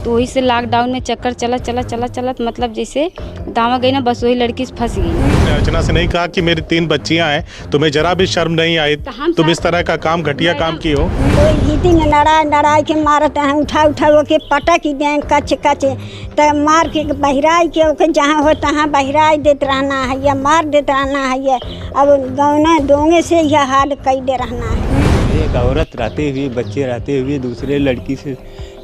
तो वही से लॉकडाउन में चक्कर चलत मतलब जैसे दावा गई ना, बस वही लड़की फंस गई। अर्चना से नहीं कहा कि मेरी 3 बच्चियां हैं, तुम्हें जरा भी शर्म नहीं आई? तुम इस तरह का काम, घटिया काम की हो? हिती में लड़ाई के मारत हैं, उठा के पटक ही दें कच तो मार के बहिराई के जहाँ हो तहाँ बहिराई देते रहना है या मार देते रहना है या अब गौना दोंगे से यह हाल कई दे रहना है। एक औरत रहते हुए, बच्चे रहते हुए दूसरे लड़की से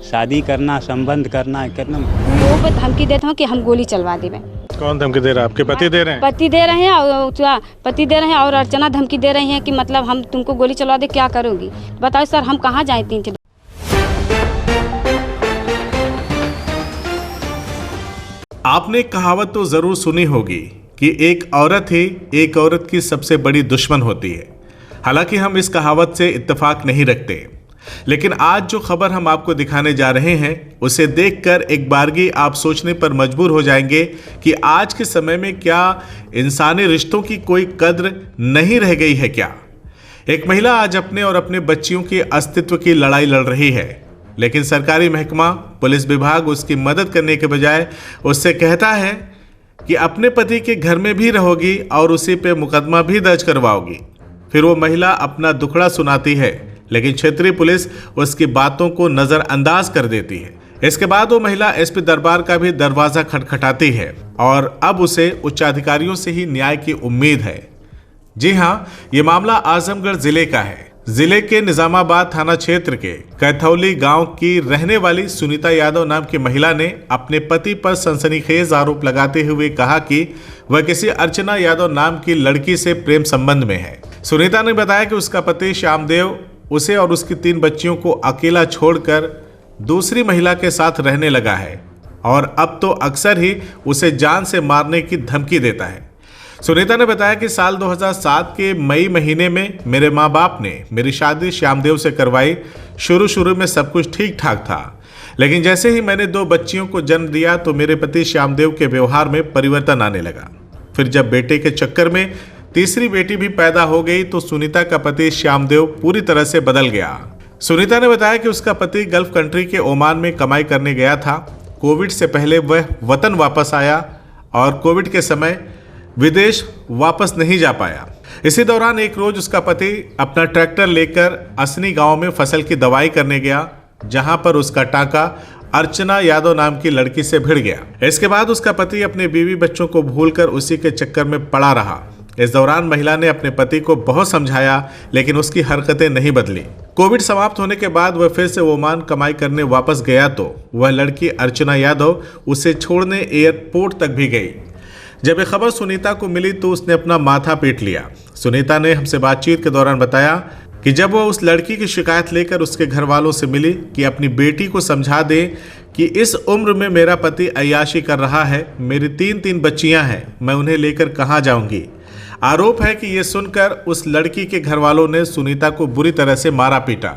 शादी करना, संबंध करना वो पर धमकी देता हूँ कि हम गोली चलवा देंगे। कौन धमकी दे रहा है? आपके पति दे रहे हैं? पति दे रहे हैं और पति दे रहे हैं और अर्चना धमकी दे रही है कि मतलब हम तुमको गोली चलवा दे, क्या करोगी बताओ सर, हम कहाँ जाए 3 आपने कहावत तो जरूर सुनी होगी कि एक औरत ही एक औरत की सबसे बड़ी दुश्मन होती है। हालांकि हम इस कहावत से इत्तेफाक नहीं रखते, लेकिन आज जो खबर हम आपको दिखाने जा रहे हैं उसे देखकर एक बारगी आप सोचने पर मजबूर हो जाएंगे कि आज के समय में क्या इंसानी रिश्तों की कोई कद्र नहीं रह गई है क्या? एक महिला आज अपने और अपने बच्चियों के अस्तित्व की लड़ाई लड़ रही है, लेकिन सरकारी महकमा पुलिस विभाग उसकी मदद करने के बजाय उससे कहता है कि अपने पति के घर में भी रहोगी और उसी पे मुकदमा भी दर्ज करवाओगी। फिर वो महिला अपना दुखड़ा सुनाती है, लेकिन क्षेत्रीय पुलिस उसकी बातों को नजरअंदाज कर देती है। इसके बाद वो महिला एसपी दरबार का भी दरवाजा खटखटाती है और अब उसे उच्चाधिकारियों से ही न्याय की उम्मीद है। जी हाँ, ये मामला आजमगढ़ जिले का है। जिले के निजामाबाद थाना क्षेत्र के कैथौली गांव की रहने वाली सुनीता यादव नाम की महिला ने अपने पति पर सनसनीखेज आरोप लगाते हुए कहा कि वह किसी अर्चना यादव नाम की लड़की से प्रेम संबंध में है। सुनीता ने बताया कि उसका पति श्यामदेव उसे और उसकी 3 बच्चियों को अकेला छोड़कर दूसरी महिला के साथ रहने लगा है और अब तो अक्सर ही उसे जान से मारने की धमकी देता है। सुनीता ने बताया कि साल 2007 के मई महीने में मेरे माँ बाप ने मेरी शादी श्यामदेव से करवाई। शुरू में सब कुछ ठीक ठाक था, लेकिन जैसे ही मैंने 2 बच्चियों को जन्म दिया तो मेरे पति श्यामदेव के व्यवहार में परिवर्तन आने लगा। फिर जब बेटे के चक्कर में तीसरी बेटी भी पैदा हो गई तो सुनीता का पति श्यामदेव पूरी तरह से बदल गया। सुनीता ने बताया कि उसका पति गल्फ कंट्री के ओमान में कमाई करने गया था। कोविड से पहले वह वतन वापस आया और कोविड के समय विदेश वापस नहीं जा पाया। इसी दौरान एक रोज उसका पति अपना ट्रैक्टर लेकर असनी गांव में फसल की दवाई करने गया, जहां पर उसका टाका अर्चना यादव नाम की लड़की से भिड़ गया। इसके बाद उसका पति अपने बीवी बच्चों को भूलकर उसी के चक्कर में पड़ा रहा। इस दौरान महिला ने अपने पति को बहुत समझाया, लेकिन उसकी हरकतें नहीं बदली। कोविड समाप्त होने के बाद वह फिर से ओमान कमाई करने वापस गया तो वह लड़की अर्चना यादव उसे छोड़ने एयरपोर्ट तक भी गई। जब यह खबर सुनीता को मिली तो उसने अपना माथा पीट लिया। सुनीता ने हमसे बातचीत के दौरान बताया कि जब वह उस लड़की की शिकायत लेकर उसके घर वालों से मिली कि अपनी बेटी को समझा दे कि इस उम्र में मेरा पति अय्याशी कर रहा है, मेरी 3 बच्चियां हैं, मैं उन्हें लेकर कहाँ जाऊंगी। आरोप है कि यह सुनकर उस लड़की के घर वालों ने सुनीता को बुरी तरह से मारा पीटा।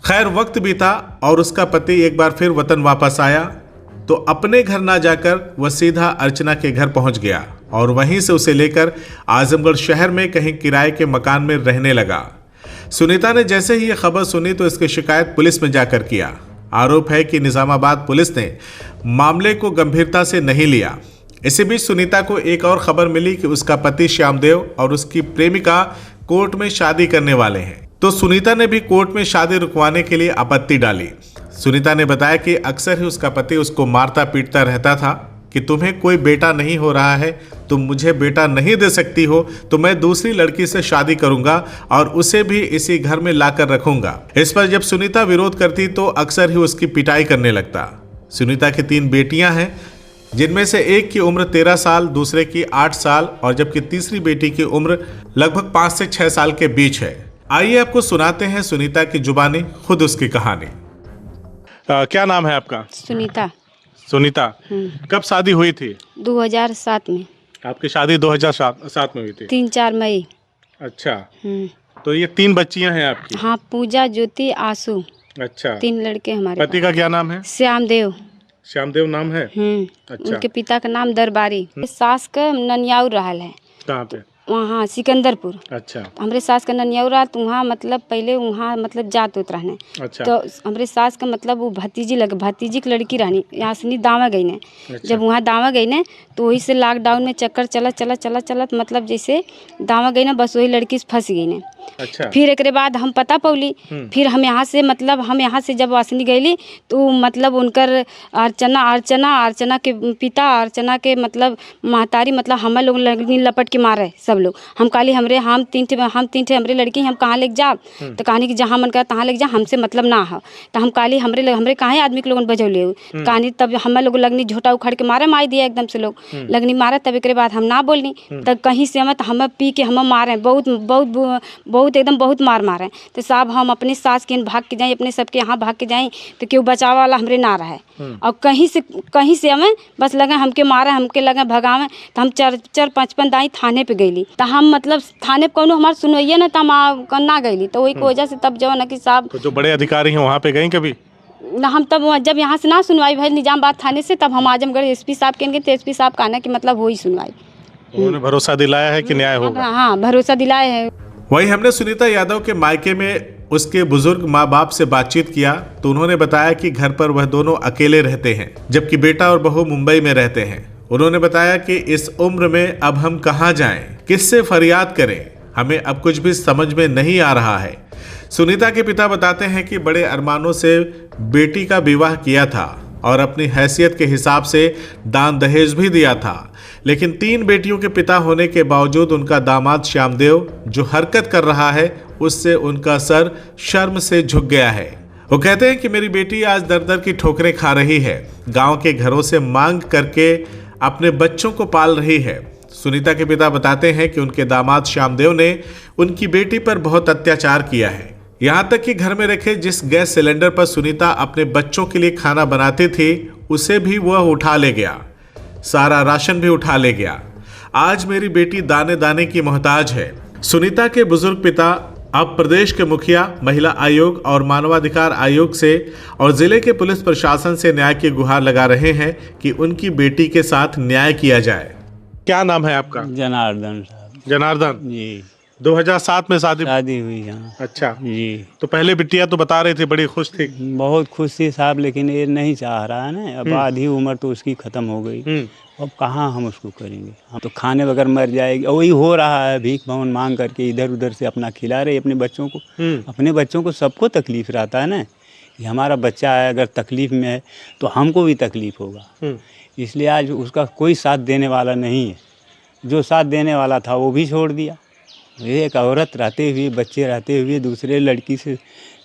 खैर वक्त बीता और उसका पति एक बार फिर वतन वापस आया तो अपने घर ना जाकर वह सीधा अर्चना के घर पहुंच गया और वहीं से उसे लेकर आजमगढ़ शहर में कहीं किराए के मकान में रहने लगा। सुनीता ने जैसे ही यह खबर सुनी तो इसकी शिकायत पुलिस में जाकर किया। आरोप है कि निजामाबाद पुलिस ने मामले को गंभीरता से नहीं लिया। इसी बीच सुनीता को एक और खबर मिली कि उसका पति श्यामदेव और उसकी प्रेमिका कोर्ट में शादी करने वाले हैं, तो सुनीता ने भी कोर्ट में शादी रुकवाने के लिए आपत्ति डाली। सुनीता ने बताया कि अक्सर ही उसका पति उसको मारता पीटता रहता था कि तुम्हें कोई बेटा नहीं हो रहा है, तुम मुझे बेटा नहीं दे सकती हो तो मैं दूसरी लड़की से शादी करूंगा और उसे भी इसी घर में लाकर रखूंगा। इस पर जब सुनीता विरोध करती तो अक्सर ही उसकी पिटाई करने लगता। सुनीता की 3 बेटियां हैं, जिनमें से एक की उम्र 13 साल, दूसरे की 8 साल और जबकि तीसरी बेटी की उम्र लगभग 5 से 6 साल के बीच है। आइए आपको सुनाते हैं सुनीता की जुबानी, खुद उसकी कहानी। क्या नाम है आपका? सुनीता। सुनीता, कब शादी हुई थी? 2007 में। आपकी शादी 2007 में हुई थी? 3-4 मई। अच्छा, तो ये 3 बच्चियां हैं आपकी? हाँ, पूजा, ज्योति, आशु। अच्छा, 3 लड़के हमारे। पति का क्या नाम है? श्यामदेव। श्यामदेव नाम है? अच्छा। उनके पिता का नाम दरबारी। सास का ननियाऊ रहल है। कहाँ पे? वहाँ सिकंदरपुर। अच्छा। हमरे सास का ननियौरा तो वहाँ मतलब पहले वहाँ मतलब जात होत रहने। अच्छा। तो हमरे सास का मतलब वो भतीजी की लड़की रहनी यहाँ से दावा गई ने। अच्छा। जब वहाँ दावा गई ने तो वही से लॉकडाउन में चक्कर चलत मतलब जैसे दावा गई ना बस वही लड़की से फंस गई ने। अच्छा। फिर एक बाद हम पता पौली। फिर हम यहाँ से जब वासनी गईली तो मतलब उनकर अर्चना के पिता अर्चना के मतलब महतारी मतलब हम लोग लगनी लपट के मारे सब लोग। हम कहली हम तीन ठे हमरे लड़की हम कहाँ लेके जाब तो कहानी कि जहाँ मन कर तहाँ लेके जा हमसे मतलब ना हो। तो हम कहली हमरे काहे आदमी के लोगन बजौले हो कहानी तब हम लोग लगनी झोटा उखाड़ के मारे मार दिया एकदम से लोग लगनी मारे। तब एक बाद हम ना बोलनी तब कहीं से हम पी के हम मारे बहुत एकदम बहुत मार मारे। तो साहब हम अपनी सास के भाग के जाए अपने सबके यहाँ भाग के जाए तो क्यों बचाव वाला हमरे ना रहे। और कहीं से हमें बस लगे हमके मारे हमके लगे भगावे। तो हम 4-5 दाई थाने पे गईली। तो हम मतलब थाने पे कौनो हमारे सुनवाइए ना तो हम ना गईली। तो वही की वजह से तब जो ना कि साहब तो जो बड़े अधिकारी हैं वहाँ पे गई कभी ना हम तब जब यहाँ से ना सुनवाई भाई निजामबाद थाने से तब हम आजमगढ़ एसपी साहब के तो एसपी साहब कहना कि मतलब हो ही सुनवाई। उन्होंने भरोसा दिलाया है कि न्याय होगा। हाँ भरोसा दिलाए है। वहीं हमने सुनीता यादव के मायके में उसके बुजुर्ग माँ बाप से बातचीत किया तो उन्होंने बताया कि घर पर वह दोनों अकेले रहते हैं जबकि बेटा और बहू मुंबई में रहते हैं। उन्होंने बताया कि इस उम्र में अब हम कहाँ जाएं, किससे फरियाद करें, हमें अब कुछ भी समझ में नहीं आ रहा है। सुनीता के पिता बताते हैं कि बड़े अरमानों से बेटी का विवाह किया था और अपनी हैसियत के हिसाब से दान दहेज भी दिया था, लेकिन 3 बेटियों के पिता होने के बावजूद उनका दामाद श्यामदेव जो हरकत कर रहा है उससे उनका सर शर्म से झुक गया है। वो कहते हैं कि मेरी बेटी आज दर दर की ठोकरें खा रही है, गांव के घरों से मांग करके अपने बच्चों को पाल रही है। सुनीता के पिता बताते हैं कि उनके दामाद श्यामदेव ने उनकी बेटी पर बहुत अत्याचार किया है, यहाँ तक कि घर में रखे जिस गैस सिलेंडर पर सुनीता अपने बच्चों के लिए खाना बनाती थी उसे भी वह उठा ले गया, सारा राशन भी उठा ले गया। आज मेरी बेटी दाने दाने की मोहताज है। सुनीता के बुजुर्ग पिता अब प्रदेश के मुखिया, महिला आयोग और मानवाधिकार आयोग से और जिले के पुलिस प्रशासन से न्याय की गुहार लगा रहे हैं कि उनकी बेटी के साथ न्याय किया जाए। क्या नाम है आपका? जनार्दन साहब। जनार्दन जी। 2007 में शादी हुई यहाँ। अच्छा जी। तो पहले बिटिया तो बता रही थी बड़ी खुश थी। बहुत खुश थी साहब, लेकिन ये नहीं चाह रहा है ना। अब आधी उम्र तो उसकी खत्म हो गई, अब कहाँ हम उसको करेंगे। हम तो खाने बगैर मर जाएगी। वही हो रहा है, भीख भवन मांग करके इधर उधर से अपना खिला रहे अपने बच्चों को। अपने बच्चों को सबको तकलीफ रहता है ना कि हमारा बच्चा है अगर तकलीफ में है तो हमको भी तकलीफ होगा। इसलिए आज उसका कोई साथ देने वाला नहीं है। जो साथ देने वाला था वो भी छोड़ दिया। एक औरत रहते हुए, बच्चे रहते हुए दूसरे लड़की से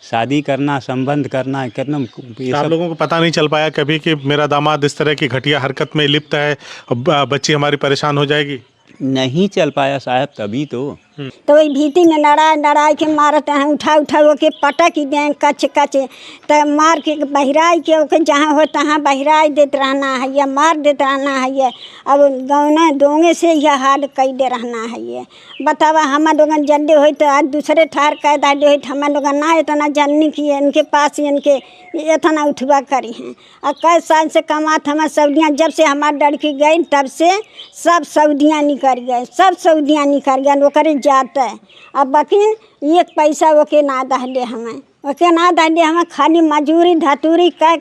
शादी करना, संबंध करना आप लोगों को पता नहीं चल पाया कभी कि मेरा दामाद इस तरह की घटिया हरकत में लिप्त है और बच्ची हमारी परेशान हो जाएगी? नहीं चल पाया साहब, तभी तो वही भीती में लड़ाई के मारते हैं, उठा वो के पटक दें कच तो मार के बहिराई के ओके जहाँ हो तहाँ बहिराई देते रहना है या मार देते रहना है ये। अब गौना दोंगे से यह हाल कई दे रहना है ये। बतावा हम लोगन जल्दी हो तो आज दूसरे ठार कैदा दे हो, हम लोग ना इतना जननी की इनके पास इनके इतना उठवा करी हैं। और कई साल से कमात हमारे सऊदियाँ, जब से हमारी लड़की गई तब से सब सऊदियाँ निकल गए, सब सऊदियाँ निकल गए, वो करे जाता है। अब बाकी एक पैसा ओके ना दहले हमें, ओके ना दहले हमें खाली मजूरी धतूरी कह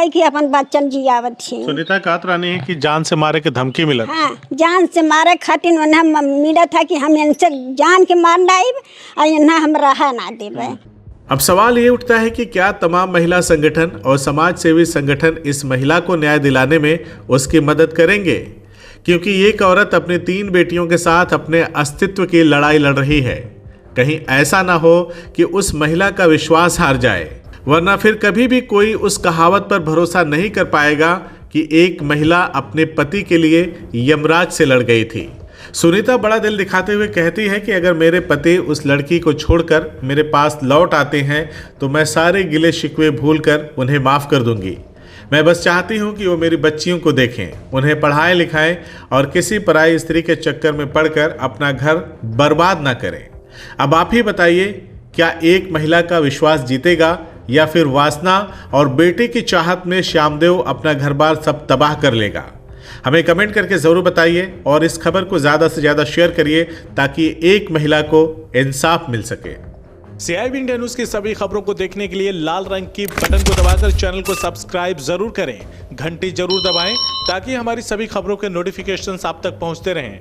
के अपन बच्चन जियावत थी। सुनीता कहत रहनी है कि जान से मारे के धमकी मिला। हाँ, जान से मारे खातिर उन्हें मिला था कि हम इनसे जान के मार लाइब और इन्हें हम रहा ना देवे। अब सवाल ये उठता है कि क्या तमाम महिला संगठन और समाज सेवी संगठन इस महिला को न्याय दिलाने में उसकी मदद करेंगे? क्योंकि एक औरत अपनी 3 बेटियों के साथ अपने अस्तित्व की लड़ाई लड़ रही है। कहीं ऐसा ना हो कि उस महिला का विश्वास हार जाए, वरना फिर कभी भी कोई उस कहावत पर भरोसा नहीं कर पाएगा कि एक महिला अपने पति के लिए यमराज से लड़ गई थी। सुनीता बड़ा दिल दिखाते हुए कहती है कि अगर मेरे पति उस लड़की को छोड़कर मेरे पास लौट आते हैं तो मैं सारे गिले शिकवे भूलकर उन्हें माफ़ कर दूंगी। मैं बस चाहती हूँ कि वो मेरी बच्चियों को देखें, उन्हें पढ़ाएं लिखाएं और किसी पराई स्त्री के चक्कर में पड़कर अपना घर बर्बाद ना करें। अब आप ही बताइए, क्या एक महिला का विश्वास जीतेगा या फिर वासना और बेटे की चाहत में श्यामदेव अपना घर बार सब तबाह कर लेगा? हमें कमेंट करके ज़रूर बताइए और इस खबर को ज़्यादा से ज़्यादा शेयर करिए ताकि एक महिला को इंसाफ मिल सके। CIB इंडिया न्यूज़ की सभी खबरों को देखने के लिए लाल रंग की बटन को दबाकर चैनल को सब्सक्राइब जरूर करें, घंटी जरूर दबाएं ताकि हमारी सभी खबरों के नोटिफिकेशंस आप तक पहुंचते रहें।